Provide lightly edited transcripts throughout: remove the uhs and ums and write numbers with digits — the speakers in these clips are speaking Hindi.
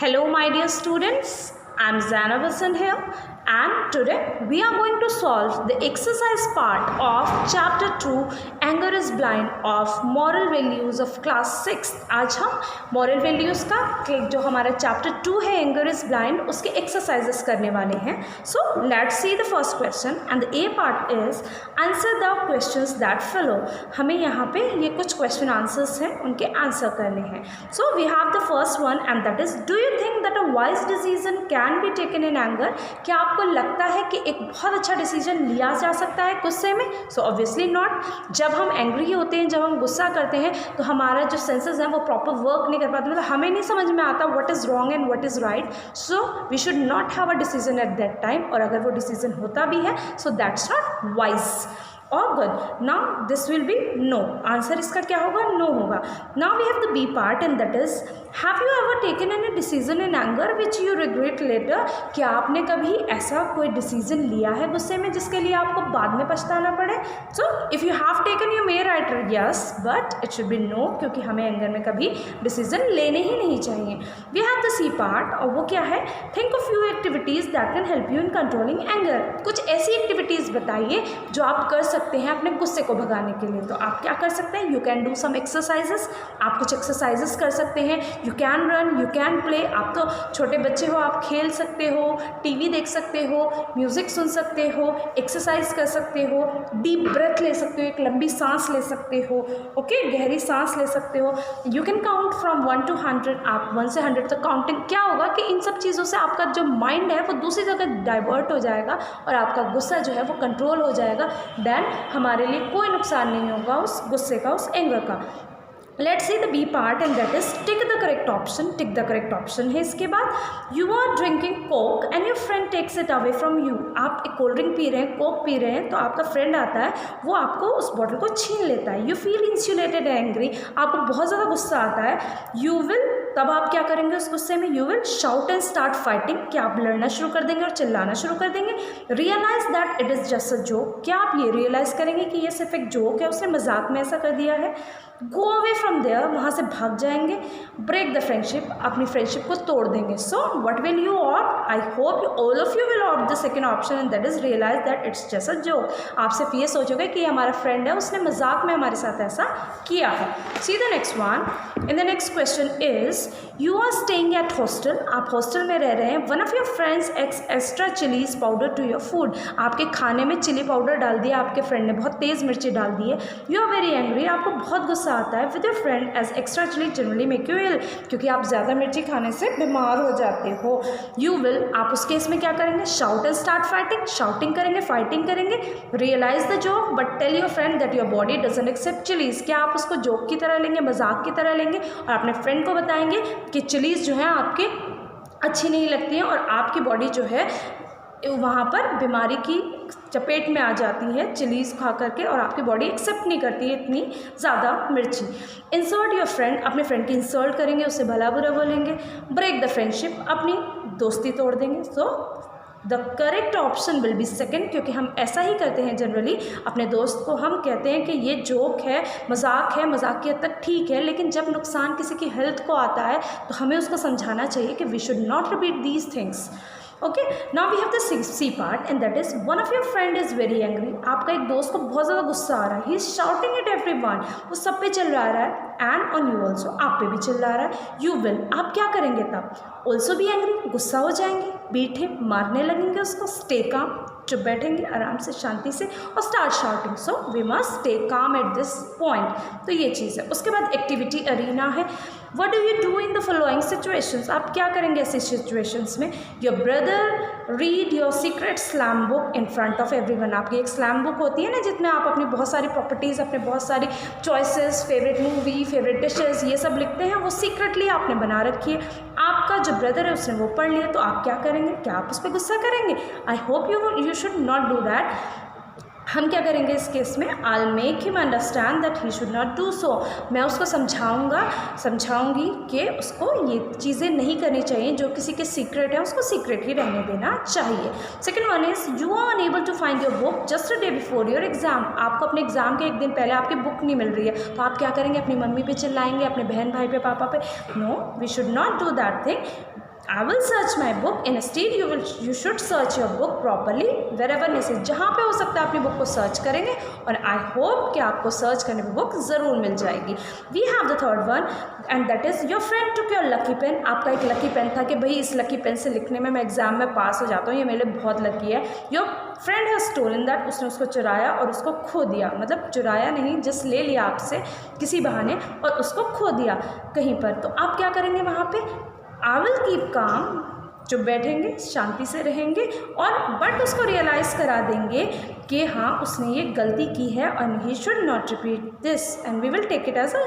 Hello my dear students, I am Zainab Hassan here and today we are going to solve the exercise part of chapter 2 Anger is Blind of moral values of class 6। आज हम moral values का जो हमारा chapter 2 है Anger is Blind उसके exercises करने वाले हैं। So let's see the first question and the A part is answer the questions that follow। हमें यहाँ पे ये कुछ question answers हैं उनके answer करने हैं। So we have the first one and that is do you think that a wise decision can be taken in anger? क्या आपको लगता है कि एक बहुत अच्छा डिसीजन लिया जा सकता है गुस्से में? So obviously not. जब हम एंग्री होते हैं, जब हम गुस्सा करते हैं तो हमारा जो सेंसेस हैं वो प्रॉपर वर्क नहीं कर पाते, मतलब हमें नहीं समझ में आता what is wrong and what is right. So we should not have a decision at that time, और अगर वो डिसीजन होता भी है सो दैट्स नॉट वाइज और good. Now this will be no, answer इसका क्या होगा? नो होगा। Now we have the B part and that is have you ever taken any decision in anger which you regret later? क्या आपने कभी ऐसा कोई डिसीजन लिया है गुस्से में जिसके लिए आपको बाद में पछताना पड़े? So if you have taken you may right yes but it should be no, क्योंकि हमें एंगर में कभी डिसीजन लेने ही नहीं चाहिए। We have the C part और वो क्या है? Think of few activities that can help you in controlling anger. कुछ ऐसी एक्टिविटीज़ बताइए जो आप कर सकते हैं अपने गुस्से को भगाने के लिए। तो आप क्या कर सकते हैं? You can do some exercises, आप कुछ एक्सरसाइजेस कर सकते हैं। You can run, you can play, आप तो छोटे बच्चे हो, आप खेल सकते हो, टीवी देख सकते हो, म्यूज़िक सुन सकते हो, एक्सरसाइज कर सकते हो, डीप ब्रेथ ले सकते हो, एक लंबी सांस ले सकते हो, ओके गहरी सांस ले सकते हो। You can count from 1 to 100, आप 1 से 100 तक काउंटिंग। क्या होगा कि इन सब चीज़ों से आपका जो माइंड है वो दूसरी जगह डाइवर्ट हो जाएगा और आपका गुस्सा जो है वो कंट्रोल हो जाएगा। देन हमारे लिए कोई नुकसान नहीं होगा उस गुस्से का, उस एंगर का। Let's see the B part and that is tick the correct option. Tick the correct option है इसके बाद you are drinking Coke and your friend takes it away from you. आप एक कोल्ड ड्रिंक पी रहे हैं, कोक पी रहे हैं, तो आपका फ्रेंड आता है, वो आपको उस बॉटल को छीन लेता है। यू फील इंसुलेटेड एंग्री, आपको बहुत ज़्यादा गुस्सा आता है। यू विल, तब आप क्या करेंगे उस गुस्से में? You will shout and start fighting, क्या आप लड़ना शुरू कर देंगे और चिल्लाना शुरू कर देंगे। Realise that it is just a joke, क्या आप ये रियलाइज़ करेंगे कि ये सिर्फ एक जोक है, उसने मजाक में ऐसा कर दिया है। गो अवे फ्रॉम देयर, वहाँ से भाग जाएंगे। ब्रेक द फ्रेंडशिप, अपनी फ्रेंडशिप को तोड़ देंगे। So what will you opt? I hope all of you will opt the second option and that is realise that it's just a joke. आप सिर्फ ये सोचोगे कि हमारा फ्रेंड है, उसने मजाक में हमारे साथ ऐसा किया है। See the next one in the next question is you are staying at hostel, आप हॉस्टल में रह रहे हैं। One of your friends extra chillies powder to your food, आपके खाने में चिली पाउडर डाल दिया आपके फ्रेंड ने, बहुत तेज़ मिर्ची डाल दी है। यू आर वेरी एंग्री, आपको बहुत गुस्सा आता है। With your friend as extra chilli generally make you ill, क्योंकि आप ज़्यादा मिर्ची खाने से बीमार हो जाते हो। यू विल, आप उस केस में क्या करेंगे? Shout and start fighting, shouting करेंगे, फाइटिंग करेंगे। Realise the joke but tell your friend that your body doesn't accept chillies, क्या आप उसको जोक की तरह लेंगे, मजाक की तरह लेंगे और अपने फ्रेंड को बताएंगे कि चिलीज जो है आपकी अच्छी नहीं लगती हैं और आपकी बॉडी जो है वहाँ पर बीमारी की चपेट में आ जाती है चिलीज़ खा करके, और आपकी बॉडी एक्सेप्ट नहीं करती है इतनी ज़्यादा मिर्ची। इंसल्ट योर फ्रेंड, अपने फ्रेंड की इंसल्ट करेंगे, उससे भला बुरा बोलेंगे। ब्रेक द फ्रेंडशिप, अपनी दोस्ती तोड़ देंगे। So the correct option will be second, क्योंकि हम ऐसा ही करते हैं जनरली। अपने दोस्त को हम कहते हैं कि ये जोक है, मजाक की हद तक ठीक है, लेकिन जब नुकसान किसी की हेल्थ को आता है तो हमें उसको समझाना चाहिए कि we should not repeat these things. Okay, now we have the C part and that is one of your friend is very angry, आपका एक दोस्त को बहुत ज़्यादा गुस्सा आ रहा है। He is shouting at everyone, वो सब पे चिल्ला रहा है एंड ऑन यू ऑल्सो, आप पे भी चिल्ला रहा है। यू विल, आप क्या करेंगे तब? ऑल्सो बी एंग्री, गुस्सा हो जाएंगे, बीट हिम, मारने लगेंगे उसको। स्टे काम, चुप बैठेंगे आराम से शांति से और start shouting. So we must stay calm at this point. तो ये चीज़ है। उसके बाद एक्टिविटी अरीना है। What do you do in the following situations, आप क्या करेंगे ऐसी सिचुएशंस में? Your brother read your secret slam book in front of everyone, आपकी एक स्लैम बुक होती है ना जिसमें आप अपनी बहुत सारी प्रॉपर्टीज़, अपने बहुत सारी choices, favourite movie, favourite dishes, ये सब लिखते हैं, वो सीक्रेटली आपने बना रखी है। आपका जो ब्रदर है उसने वो पढ़ लिया, तो आप क्या करेंगे? क्या आप उस पर गुस्सा करेंगे? I hope you should not do that. हम क्या करेंगे इस केस में? I will make him understand that he should not do so, मैं उसको समझाऊंगी कि उसको ये चीज़ें नहीं करनी चाहिए, जो किसी के सीक्रेट है उसको सीक्रेट ही रहने देना चाहिए। Second one is you are unable to find your book just a day before your exam, आपको अपने एग्जाम के एक दिन पहले आपकी बुक नहीं मिल रही है, तो आप क्या करेंगे? अपनी मम्मी पे चिल्लाएंगे, अपने बहन भाई पे, पापा पे? No, we should not do that thing. I will search my book. Instead, you should search your book properly wherever necessary. जहाँ पे हो सकता है अपनी बुक को सर्च करेंगे और आई होप कि आपको सर्च करने पर बुक ज़रूर मिल जाएगी. We have the third one and that is your friend took your lucky pen. आपका एक लकी पेन था कि भाई इस लकी पेन से लिखने में मैं एग्जाम में पास हो जाता हूँ, ये मेरे लिए बहुत लकी है. Your friend has stolen that. उसने उसको चुराया और उसको खो दिया. मतलब चुराया नहीं, जस्ट ले लिया आपसे किसी बहाने और उसको खो दिया कहीं पर. तो आप क्या करेंगे वहाँ पे? आई विल कीप काम, जो बैठेंगे शांति से रहेंगे और बट उसको रियलाइज़ करा देंगे कि हाँ उसने ये गलती की है और he should not repeat this and we will take it as a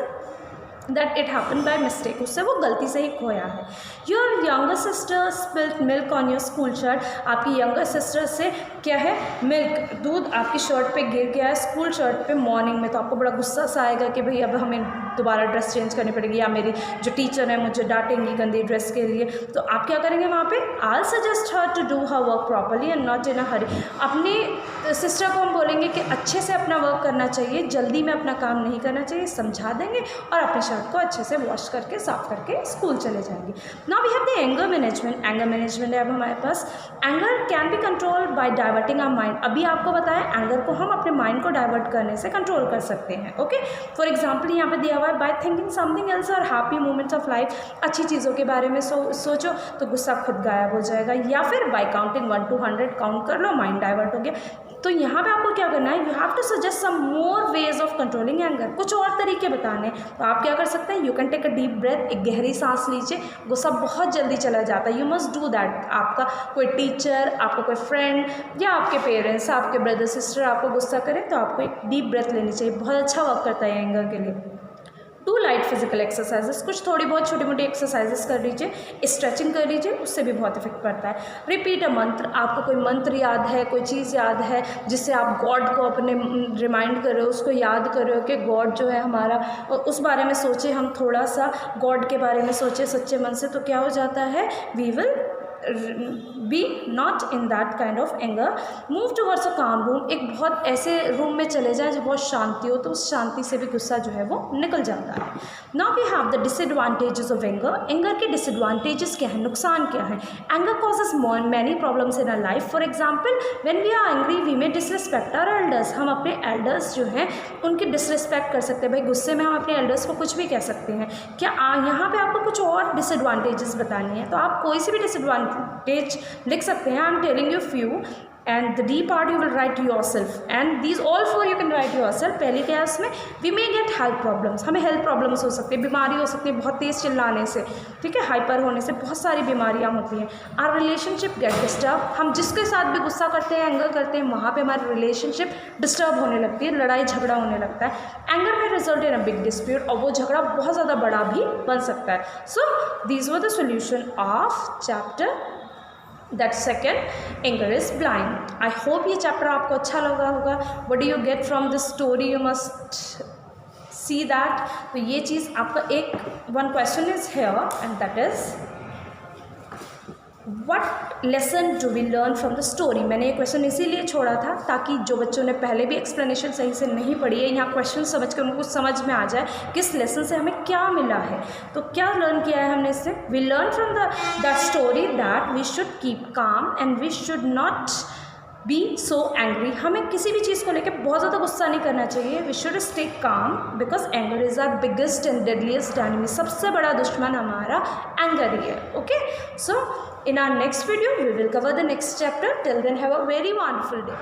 that it happen by mistake. उससे वो गलती से ही खोया है. Your younger sister spilled milk on your school shirt. आपकी यंगर सिस्टर से क्या है, मिल्क, दूध आपकी शर्ट पे गिर गया है स्कूल शर्ट पे मॉर्निंग में. तो आपको बड़ा गुस्सा सा आएगा कि भाई अब हमें दोबारा ड्रेस चेंज करनी पड़ेगी या मेरी जो टीचर है मुझे डांटेंगी गंदी ड्रेस के लिए. तो आप क्या करेंगे वहाँ पे? I suggest her to do her work properly and not in a hurry. अपनी सिस्टर को हम बोलेंगे कि अच्छे से अपना वर्क करना चाहिए, जल्दी में अपना काम नहीं करना चाहिए, समझा देंगे और अपने शर्ट को अच्छे से वॉश करके साफ करके स्कूल चले जाएंगे. Now we have the anger management. Anger management है अब हमारे पास. Anger can be controlled by diverting our mind. अभी आपको बताया एंगर को हम अपने माइंड को डाइवर्ट करने से कंट्रोल कर सकते हैं. ओके, फॉर एग्जाम्पल यहाँ पे दिया हुआ है बाय थिंकिंग समथिंग एल्स और हैप्पी मोमेंट्स ऑफ लाइफ. अच्छी चीज़ों के बारे में सोचो तो गुस्सा खुद गायब हो जाएगा. या फिर बाय काउंटिंग 1 to 100 काउंट कर लो, माइंड डाइवर्ट हो गया. तो यहाँ पे आपको क्या करना है? You have to suggest some more ways of controlling anger. कुछ और तरीके बताने. तो आप क्या कर सकते हैं? You can take a deep breath. एक गहरी सांस लीजिए. गुस्सा बहुत जल्दी चला जाता है. You must do that. आपका कोई टीचर, आपका कोई फ्रेंड या आपके पेरेंट्स, आपके ब्रदर सिस्टर आपको गुस्सा करें तो आपको एक डीप ब्रेथ लेनी चाहिए. बहुत अच्छा वर्क करता है एंगर के लिए. To light physical exercises. कुछ थोड़ी बहुत छोटी मोटी एक्सरसाइजेस कर लीजिए, स्ट्रेचिंग कर लीजिए, उससे भी बहुत इफेक्ट पड़ता है. रिपीट अ मंत्र. आपको कोई मंत्र याद है, कोई चीज़ याद है जिससे आप गॉड को अपने रिमाइंड कर रहे हो, उसको याद कर रहे हो कि गॉड जो है हमारा, उस बारे में सोचे. हम थोड़ा सा गॉड के बारे में सोचे सच्चे मन से, तो क्या हो जाता है? We will be not in that kind of anger. Move towards a calm room. एक बहुत ऐसे रूम में चले जाएं जो बहुत शांति हो, तो उस शांति से भी गुस्सा जो है वो निकल जाता है. Now we have the disadvantages of anger. Anger के डिसएडवांटेजेस क्या है, नुकसान क्या है? Anger causes many problems in our life. For example when we are angry we may disrespect our elders. हम अपने एल्डर्स जो हैं उनकी डिसरिस्पेक्ट कर सकते हैं. भाई गुस्से में हम अपने एल्डर्स को कुछ भी कह सकते हैं. क्या यहाँ पे आपको कुछ और डिसएडवांटेजेस बतानी है तो आप कोई सी भी डिसएडवांटेज लिख सकते हैं. I am telling you few and the D part you will write yourself and these all four you can write yourself. पहली क्या है उसमें? we may get health problems. हमें हेल्थ प्रॉब्लम्स हो सकती है, बीमारी हो सकती है बहुत तेज़ चिल्लाने से, ठीक है, हाइपर होने से बहुत सारी बीमारियाँ होती हैं. Our relationship get disturb. हम जिसके साथ भी गुस्सा करते हैं, एंगर करते हैं, वहाँ पे हमारी रिलेशनशिप डिस्टर्ब होने लगती है, लड़ाई झगड़ा होने लगता है. एंगर में result in a big dispute. और वो झगड़ा बहुत ज़्यादा बड़ा भी बन सकता है. So these were the solution of chapter that second anger is blind. I hope ये चैप्टर आपको अच्छा लगा होगा. What do you get from this story? You must see that. तो ये चीज़ आपका एक one question is here and that is what lesson do we learn from the story. मैंने ये क्वेश्चन इसीलिए छोड़ा था ताकि जो बच्चों ने पहले भी एक्सप्लेनेशन सही से नहीं पढ़ी है, यहाँ क्वेश्चन समझ कर उनको समझ में आ जाए किस लेसन से हमें क्या मिला है. तो क्या लर्न किया है हमने इससे? We learn from that story that we should keep calm and we should not be so angry. हमें किसी भी चीज़ को लेकर बहुत ज़्यादा गुस्सा नहीं करना चाहिए. We should stay calm because anger is our biggest and deadliest enemy. सबसे बड़ा दुश्मन हमारा एंगर ही है. Okay, so in our next video we will cover the next chapter. Till then, have a very wonderful day.